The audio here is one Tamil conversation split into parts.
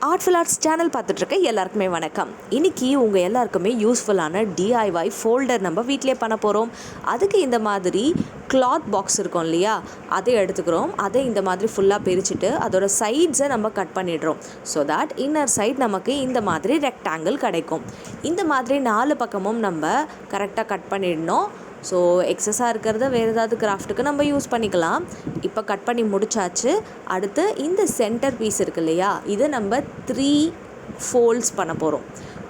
ஆர்ட்ஃபுல் ஆர்ட்ஸ் சேனல் பார்த்துட்ருக்க எல்லாருக்குமே வணக்கம். இன்றைக்கி உங்கள் எல்லாருக்குமே யூஸ்ஃபுல்லான டிஐஒய் ஃபோல்டர் நம்ம வீட்டிலே பண்ண போகிறோம். அதுக்கு இந்த மாதிரி கிளாத் பாக்ஸ் இருக்கும் இல்லையா, அதை எடுத்துக்கிறோம். அதை இந்த மாதிரி ஃபுல்லாக பிரிச்சுட்டு அதோட சைட்ஸை நம்ம கட் பண்ணிடுறோம். ஸோ தட் இன்னர் சைட் நமக்கு இந்த மாதிரி ரெக்டாங்கிள் கிடைக்கும். இந்த மாதிரி 4 பக்கமும் நம்ம கரெக்டாக கட் பண்ணிடணும். ஸோ எக்ஸஸாக இருக்கிறத வேறு ஏதாவது கிராஃப்ட்டுக்கு நம்ம யூஸ் பண்ணிக்கலாம். இப்போ கட் பண்ணி முடிச்சாச்சு. அடுத்து இந்த சென்டர் பீஸ் இருக்கு இல்லையா, இதை நம்ம 3 ஃபோல்ட்ஸ் பண்ண போகிறோம்.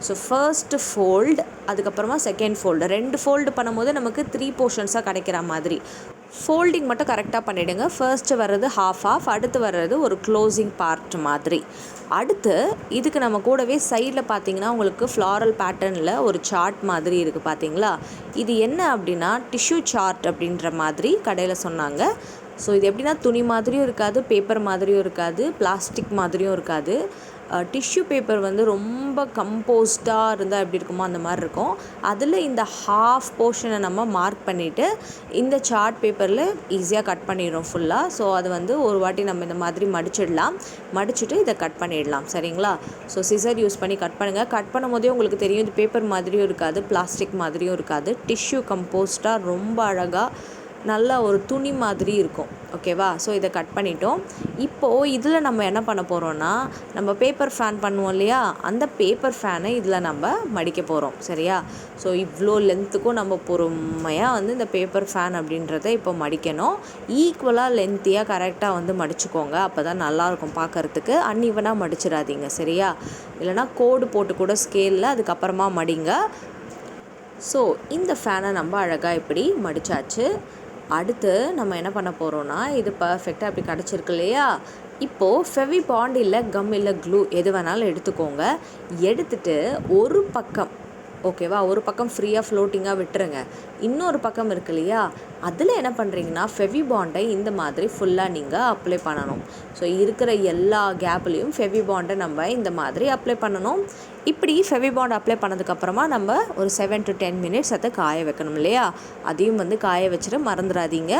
ஸோ ஃபர்ஸ்ட் ஃபோல்டு, அதுக்கப்புறமா செகண்ட் ஃபோல்டு, 2 ஃபோல்டு பண்ணும்போது நமக்கு 3 போர்ஷன்ஸாக கிடைக்கிற மாதிரி ஃபோல்டிங் மட்டும் கரெக்டாக பண்ணிவிடுங்க. ஃபர்ஸ்ட்டு வர்றது ஹாஃப், அடுத்து வர்றது ஒரு க்ளோசிங் பார்ட் மாதிரி. அடுத்து இதுக்கு நம்ம கூடவே சைடில் பார்த்தீங்கன்னா உங்களுக்கு ஃப்ளாரல் பேட்டர்னில் ஒரு சார்ட் மாதிரி இருக்குது பார்த்தீங்களா. இது என்ன அப்படின்னா டிஷ்யூ சார்ட் அப்படின்ற மாதிரி கடையில் சொன்னாங்க. ஸோ இது எப்படின்னா துணி மாதிரியும் இருக்காது, பேப்பர் மாதிரியும் இருக்காது, பிளாஸ்டிக் மாதிரியும் இருக்காது. டிஷ்யூ பேப்பர் வந்து ரொம்ப கம்போஸ்டாக இருந்தால் எப்படி இருக்குமோ அந்த மாதிரி இருக்கும். அதில் இந்த ஹாஃப் போர்ஷனை நம்ம மார்க் பண்ணிவிட்டு இந்த சார்ட் பேப்பரில் ஈஸியாக கட் பண்ணிடுறோம் ஃபுல்லாக. ஸோ அது வந்து ஒரு வாட்டி நம்ம இந்த மாதிரி மடிச்சுட்டு இதை கட் பண்ணிடலாம். சரிங்களா. ஸோ சிசர் யூஸ் பண்ணி கட் பண்ணுங்கள். கட் பண்ணும் போதே உங்களுக்கு தெரியும் இது பேப்பர் மாதிரியும் இருக்காது, பிளாஸ்டிக் மாதிரியும் இருக்காது. டிஷ்யூ கம்போஸ்டாக ரொம்ப அழகாக நல்லா ஒரு துணி மாதிரி இருக்கும். ஓகேவா. ஸோ இதை கட் பண்ணிட்டோம். இப்போது இதில் நம்ம என்ன பண்ண போகிறோன்னா, நம்ம பேப்பர் ஃபேன் பண்ணுவோம் இல்லையா, அந்த பேப்பர் ஃபேனை இதில் நம்ம மடிக்க போகிறோம். சரியா. ஸோ இவ்வளோ லென்த்துக்கும் நம்ம பொறுமையாக வந்து இந்த பேப்பர் ஃபேன் அப்படின்றத இப்போ மடிக்கணும். ஈக்குவலாக லென்த்தியாக கரெக்டாக வந்து மடிச்சுக்கோங்க. அப்போ தான் நல்லாயிருக்கும் பார்க்குறதுக்கு. அன்இவனாக மடிச்சிடாதீங்க. சரியா. இல்லைனா கோடு போட்டு கூட ஸ்கேலில் அதுக்கப்புறமா மடிங்க. ஸோ இந்த ஃபேனை நம்ம அழகாக இப்படி மடித்தாச்சு. அடுத்து நம்ம என்ன பண்ண போகிறோன்னா, இது பர்ஃபெக்டாக அப்படி கிடச்சிருக்கு இல்லையா. இப்போது ஃபெவி பாண்ட் இல்லை கம் இல்லை க்ளூ எது வேணாலும் எடுத்துக்கோங்க. எடுத்துட்டு ஒரு பக்கம், ஓகேவா, ஒரு பக்கம் ஃப்ரீயாக ஃப்ளோட்டிங்காக விட்டுருங்க. இன்னொரு பக்கம் இருக்கு இல்லையா, அதில் என்ன பண்ணுறீங்கன்னா ஃபெவி பாண்டை இந்த மாதிரி ஃபுல்லாக நீங்கள் அப்ளை பண்ணணும். ஸோ இருக்கிற எல்லா கேப்லேயும் ஃபெவி பாண்டை நம்ம இந்த மாதிரி அப்ளை பண்ணணும். இப்படி ஃபெவி பாண்ட் அப்ளை பண்ணதுக்கப்புறமா நம்ம ஒரு 7 to 10 மினிட்ஸ் அதை காய வைக்கணும் இல்லையா. அதையும் வந்து காய வச்சுட்டு மறந்துடாதீங்க.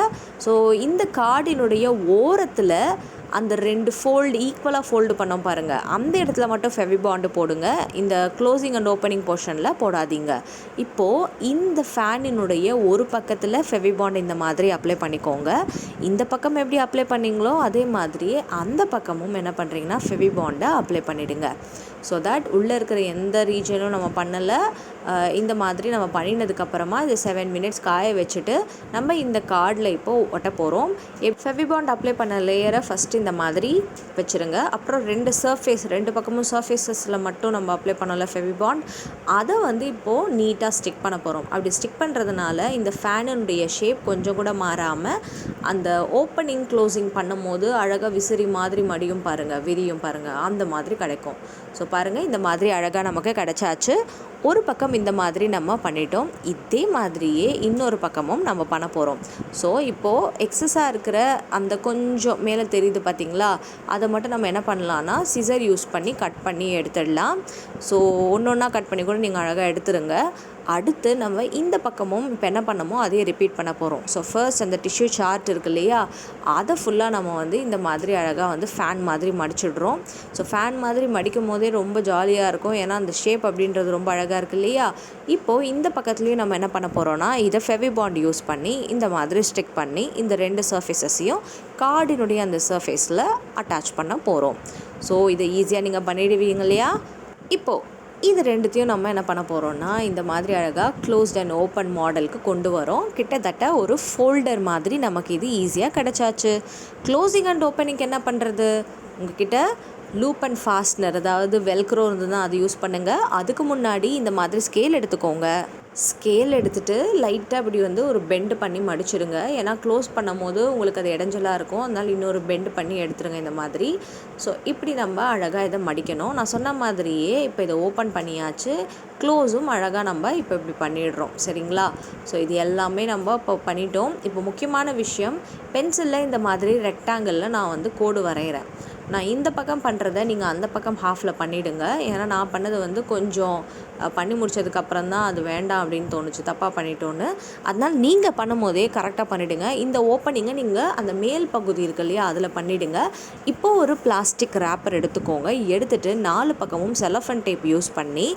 ஸோ இந்த கார்டினுடைய ஓரத்தில் அந்த 2 ஃபோல்டு ஈக்குவலாக ஃபோல்டு பண்ணோம் பாருங்கள், அந்த இடத்துல மட்டும் ஃபெவி பாண்டு போடுங்க. இந்த க்ளோசிங் அண்ட் ஓப்பனிங் போர்ஷனில் போடாதீங்க. இப்போது இந்த ஃபேனினுடைய ஒரு பக்கத்தில் ஃபெவி பாண்ட் இந்த மாதிரி அப்ளை பண்ணிக்கோங்க. இந்த பக்கம் எப்படி அப்ளை பண்ணிங்களோ அதே மாதிரி அந்த பக்கமும் என்ன பண்ணுறீங்கன்னா ஃபெவி பாண்டை அப்ளை பண்ணிவிடுங்க. ஸோ தட் உள்ளே இருக்கிற எந்த ரீஜனும் நம்ம பண்ணலை. இந்த மாதிரி நம்ம பண்ணினதுக்கப்புறமா இது 7 மினிட்ஸ் காய வச்சுட்டு நம்ம இந்த கார்டில் இப்போது ஒட்ட போகிறோம். ஃபெவி பாண்ட் அப்ளை பண்ண லேயரை ஃபஸ்ட்டு இந்த மாதிரி வச்சுருங்க. அப்புறம் 2 பக்கமும் சர்ஃபேஸஸில் மட்டும் நம்ம அப்ளை பண்ணல ஃபெவி பாண்ட், அதை வந்து இப்போது நீட்டாக ஸ்டிக் பண்ண போகிறோம். அப்படி ஸ்டிக் பண்ணுறதுனால இந்த ஃபேனுடைய ஷேப் கொஞ்சம் கூட மாறாமல் அந்த ஓப்பனிங் க்ளோசிங் பண்ணும் போது அழகாக விசிறி மாதிரி மடியும் பாருங்கள், விரியும் பாருங்கள், அந்த மாதிரி கிடைக்கும். ஸோ பாருங்கள் இந்த மாதிரி அழகாக நமக்கு கிடைச்சாச்சு. ஒரு பக்கம் இந்த மாதிரி நம்ம பண்ணிட்டோம். இதே மாதிரியே இன்னொரு பக்கமும் நம்ம பண்ண போகிறோம். ஸோ இப்போது எக்ஸஸாக இருக்கிற அந்த கொஞ்சம் மேலே தெரியுது பார்த்திங்களா, அதை மட்டும் நம்ம என்ன பண்ணலான்னா சிசர் யூஸ் பண்ணி கட் பண்ணி எடுத்துடலாம். ஸோ ஒன்றா கட் பண்ணி கூட நீங்கள் அழகாக எடுத்துருங்க. அடுத்து நம்ம இந்த பக்கமும் இப்போ என்ன பண்ணமோ அதே ரிப்பீட் பண்ண போகிறோம். ஸோ ஃபர்ஸ்ட் அந்த டிஷ்யூ சார்ட் இருக்கு இல்லையா, அதை ஃபுல்லாக நம்ம வந்து இந்த மாதிரி அழகாக வந்து ஃபேன் மாதிரி மடிச்சிடுறோம். ஸோ ஃபேன் மாதிரி மடிக்கும் போதே ரொம்ப ஜாலியாக இருக்கும், ஏன்னா அந்த ஷேப் அப்படின்றது ரொம்ப அழகாக இருக்குது இல்லையா. இப்போது இந்த பக்கத்துலேயும் நம்ம என்ன பண்ண போகிறோன்னா இதை ஃபெவி பாண்ட் யூஸ் பண்ணி இந்த மாதிரி ஸ்டிக் பண்ணி இந்த 2 சர்ஃபேஸஸையும் கார்டினுடைய அந்த சர்ஃபேஸில் அட்டாச் பண்ண போகிறோம். ஸோ இதை ஈஸியாக நீங்கள் பண்ணிடுவீங்க இல்லையா. இப்போது இது 2த்தையும் நம்ம என்ன பண்ண போகிறோன்னா இந்த மாதிரி அழகாக க்ளோஸ்ட் அண்ட் ஓப்பன் மாடலுக்கு கொண்டு வரோம். கிட்டத்தட்ட ஒரு ஃபோல்டர் மாதிரி நமக்கு இது ஈஸியாக கிடச்சாச்சு. க்ளோசிங் அண்ட் ஓப்பனிங்க்கு என்ன பண்ணுறது, உங்ககிட்ட லூப் அண்ட் ஃபாஸ்ட்னர் அதாவது வெல்க்ரோ இருந்ததுன்னா அது யூஸ் பண்ணுங்கள். அதுக்கு முன்னாடி இந்த மாதிரி ஸ்கேல் எடுத்துக்கோங்க. ஸ்கேல் எடுத்துகிட்டு லைட்டாக இப்படி வந்து ஒரு பெண்டு பண்ணி மடிச்சிடுங்க. ஏன்னா க்ளோஸ் பண்ணும் போது உங்களுக்கு அது இடைஞ்சலாக இருக்கும், அதனால் இன்னொரு பெண்டு பண்ணி எடுத்துருங்க இந்த மாதிரி. ஸோ இப்படி நம்ம அழகாக இதை மடிக்கணும். நான் சொன்ன மாதிரியே இப்போ இதை ஓப்பன் பண்ணியாச்சு. க்ளோஸும் அழகாக நம்ம இப்போ இப்படி பண்ணிடுறோம். சரிங்களா. ஸோ இது எல்லாமே நம்ம இப்போ பண்ணிட்டோம். இப்போ முக்கியமான விஷயம், பென்சிலில் இந்த மாதிரி ரெக்டாங்கிளில் நான் வந்து கோடு வரைகிறேன். நான் இந்த பக்கம் பண்ணுறத நீங்கள் அந்த பக்கம் ஹாஃபில் பண்ணிவிடுங்க. ஏன்னா நான் பண்ணது வந்து கொஞ்சம் பண்ணி முடிச்சதுக்கப்புறம் தான் அது வேண்டாம் அப்படின்னு தோணுச்சு, தப்பாக பண்ணிட்டோன்னு. அதனால் நீங்கள் பண்ணும் போதே கரெக்டாக பண்ணிவிடுங்க. இந்த ஓப்பனிங்கை நீங்கள் அந்த மேல் பகுதி இருக்கு இல்லையா, அதில் பண்ணிவிடுங்க. இப்போது ஒரு பிளாஸ்டிக் ரேப்பர் எடுத்துக்கோங்க. எடுத்துகிட்டு 4 பக்கமும் செலோஃபேன் டேப் யூஸ் பண்ணி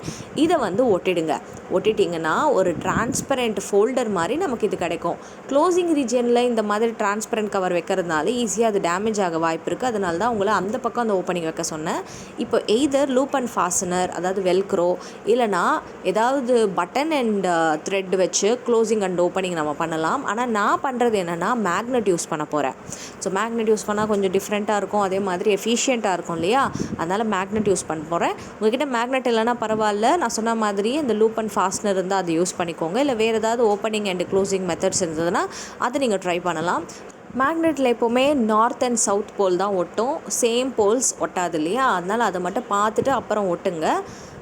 இதை வந்து ஒட்டிடுங்க. ஒட்டிட்டிங்கன்னா ஒரு டிரான்ஸ்பரண்ட் ஃபோல்டர் மாதிரி நமக்கு இது கிடைக்கும். க்ளோசிங் ரீஜனில் இந்த மாதிரி டிரான்ஸ்பரண்ட் கவர் வைக்கிறதுனால ஈஸியாக அது டேமேஜ் ஆக வாய்ப்பு இருக்குது. அதனால தான் உங்களை அந்த பக்கம் அந்த ஓப்பனிங் வைக்க சொன்னேன். இப்போ எய்தர் லூப் அண்ட் ஃபாஸ்டனர், அதாவது வெல்க்ரோ, இல்லைனா ஏதாவது பட்டன் அண்ட் த்ரெட் வச்சு க்ளோசிங் அண்ட் ஓப்பனிங் நம்ம பண்ணலாம். ஆனால் நான் பண்ணுறது என்னென்னா மேக்னெட் யூஸ் பண்ண போகிறேன். ஸோ மேக்னெட் யூஸ் பண்ணால் கொஞ்சம் டிஃப்ரெண்ட்டாக இருக்கும், அதே மாதிரி எஃபிஷியண்ட்டாக இருக்கும் இல்லையா, அதனால் மேக்னெட் யூஸ் பண்ண போகிறேன். உங்கள்கிட்ட மேக்னெட் இல்லைனா பரவாயில்ல, நான் சொன்ன மாதிரி இந்த லூப் அண்ட் ஃபாஸ்டனர் இருந்தால் அதை யூஸ் பண்ணிக்கோங்க. இல்லை வேறு ஏதாவது ஓப்பனிங் அண்ட் க்ளோசிங் மெத்தட்ஸ் இருந்ததுன்னா அதை நீங்கள் ட்ரை பண்ணலாம். மேக்னெட்டில் எப்போவுமே நார்த் அண்ட் சவுத் போல் தான் ஒட்டும், சேம் போல்ஸ் ஒட்டாது இல்லையா, அதனால் அதை மட்டும் பார்த்துட்டு அப்புறம் ஒட்டுங்க.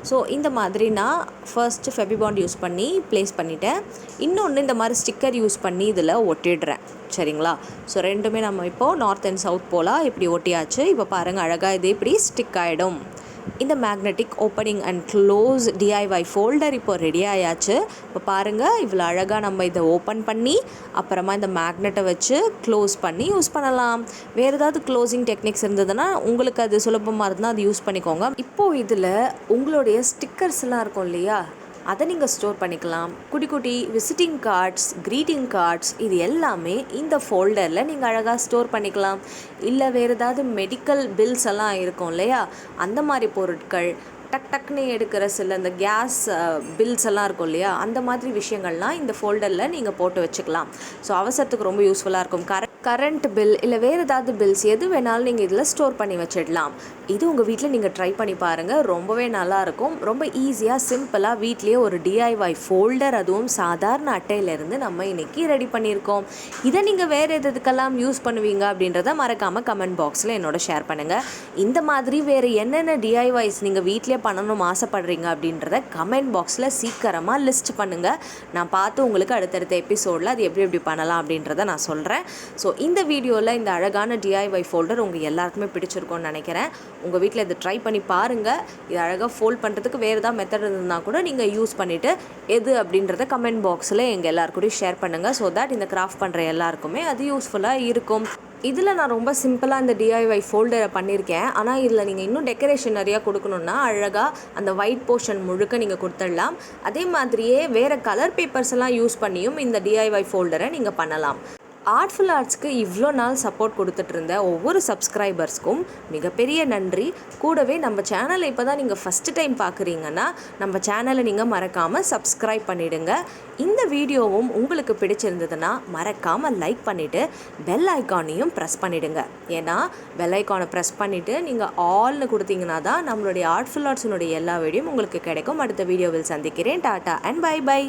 ஸோ இந்த மாதிரி நான் ஃபர்ஸ்ட்டு ஃபெவிபாண்ட் யூஸ் பண்ணி ப்ளேஸ் பண்ணிவிட்டேன். இன்னொன்று இந்த மாதிரி ஸ்டிக்கர் யூஸ் பண்ணி இதில் ஒட்டிடுறேன். சரிங்களா? ஸோ ரெண்டுமே நம்ம இப்போது நார்த் அண்ட் சவுத் போலாக இப்படி ஒட்டியாச்சு. இப்போ பாருங்கள், அழகாக இது இப்படி ஸ்டிக் ஆகிடும். இந்த magnetic opening and close DIY folder இப்போ ரெடி ஆயாச்சு. இப்போ பாருங்கள், இவ்வளோ அழகாக நம்ம இதை ஓப்பன் பண்ணி அப்புறமா இந்த மேக்னெட்டை வச்சு க்ளோஸ் பண்ணி யூஸ் பண்ணலாம். வேறு ஏதாவது க்ளோசிங் டெக்னிக்ஸ் இருந்ததுன்னா உங்களுக்கு அது சுலபமாக இருந்தால் அது யூஸ் பண்ணிக்கோங்க. இப்போது இதில் உங்களுடைய ஸ்டிக்கர்ஸ்லாம் இருக்கும் இல்லையா, அதை நீங்கள் ஸ்டோர் பண்ணிக்கலாம். குட்டி குட்டி விசிட்டிங் கார்ட்ஸ், க்ரீட்டிங் கார்ட்ஸ், இது எல்லாமே இந்த ஃபோல்டரில் நீங்கள் அழகாக ஸ்டோர் பண்ணிக்கலாம். இல்லை வேறு ஏதாவது மெடிக்கல் பில்ஸ் எல்லாம் இருக்கும் இல்லையா, அந்த மாதிரி பொருட்கள், டக்குன்னு எடுக்கிற சில இந்த கேஸ் பில்ஸ் எல்லாம் இருக்கும் இல்லையா, அந்த மாதிரி விஷயங்கள்லாம் இந்த ஃபோல்டரில் நீங்கள் போட்டு வச்சுக்கலாம். ஸோ அவசரத்துக்கு ரொம்ப யூஸ்ஃபுல்லாக இருக்கும். கரண்ட் பில் இல்லை வேறு ஏதாவது பில்ஸ் எது வேணாலும் நீங்கள் இதில் ஸ்டோர் பண்ணி வச்சிடலாம். இது உங்கள் வீட்டில் நீங்கள் ட்ரை பண்ணி பாருங்கள், ரொம்பவே நல்லாயிருக்கும். ரொம்ப ஈஸியாக சிம்பிளாக வீட்லேயே ஒரு டிஐஒய் ஃபோல்டர், அதுவும் சாதாரண அட்டையிலேருந்து நம்ம இன்றைக்கி ரெடி பண்ணியிருக்கோம். இதை நீங்கள் வேறு எதுக்கெல்லாம் யூஸ் பண்ணுவீங்க அப்படின்றத மறக்காமல் கமெண்ட் பாக்ஸில் என்னோட ஷேர் பண்ணுங்கள். இந்த மாதிரி வேறு என்னென்ன டிஐஒய்ஸ் நீங்கள் வீட்டிலே பண்ணணும்னு ஆசைப்படுறீங்க அப்படின்றத கமெண்ட் பாக்ஸில் சீக்கிரமாக லிஸ்ட் பண்ணுங்கள். நான் பார்த்து உங்களுக்கு அடுத்தடுத்த எபிசோடில் அது எப்படி எப்படி பண்ணலாம் அப்படின்றத நான் சொல்கிறேன். ஸோ இந்த வீடியோவில் இந்த அழகான டிஐஒய் ஃபோல்டர் உங்கள் எல்லாருக்குமே பிடிச்சிருக்கோன்னு நினைக்கிறேன். உங்கள் வீட்டில் இதை ட்ரை பண்ணி பாருங்கள். இது அழகாக ஃபோல்ட் பண்ணுறதுக்கு வேறு ஏதாவது மெத்தட் இருந்தால் கூட நீங்கள் யூஸ் பண்ணிவிட்டு எது அப்படின்றத கமெண்ட் பாக்ஸில் எங்கள் எல்லாருக்கூடையும் ஷேர் பண்ணுங்கள். ஸோ தட் இந்த கிராஃப்ட் பண்ணுற எல்லாருக்குமே அது யூஸ்ஃபுல்லாக இருக்கும். இதில் நான் ரொம்ப சிம்பிளாக இந்த டிஐஒய் ஃபோல்டரை பண்ணியிருக்கேன். ஆனால் இதில் நீங்கள் இன்னும் டெக்கரேஷன் நிறையா கொடுக்கணுன்னா அழகாக அந்த ஒயிட் போர்ஷன் முழுக்க நீங்கள் கொடுத்துடலாம். அதே மாதிரியே வேறு கலர் பேப்பர்ஸ் எல்லாம் யூஸ் பண்ணியும் இந்த டிஐஒய் ஃபோல்டரை நீங்கள் பண்ணலாம். ஆர்ட்ஃபுல் ஆர்ட்ஸ்க்கு இவ்வளோ நாள் சப்போர்ட் கொடுத்துட்டு இருந்த ஒவ்வொரு சப்ஸ்கிரைபர்ஸ்க்கும் மிகப்பெரிய நன்றி. கூடவே நம்ம சேனலை இப்போ தான் நீங்கள் ஃபஸ்ட்டு டைம் பார்க்குறீங்கன்னா நம்ம சேனலை நீங்கள் மறக்காமல் சப்ஸ்கிரைப் பண்ணிவிடுங்க. இந்த வீடியோவும் உங்களுக்கு பிடிச்சிருந்ததுன்னா மறக்காமல் லைக் பண்ணிவிட்டு பெல் ஐக்கானையும் ப்ரெஸ் பண்ணிவிடுங்க. ஏன்னா பெல் ஐக்கானை ப்ரெஸ் பண்ணிவிட்டு நீங்கள் ஆல்னு கொடுத்தீங்கன்னா தான் நம்மளுடைய ஆர்ட்ஃபுல் ஆர்ட்ஸினுடைய எல்லா வீடியோவும் உங்களுக்கு கிடைக்கும். அடுத்த வீடியோவில் சந்திக்கிறேன். Tata and bye by.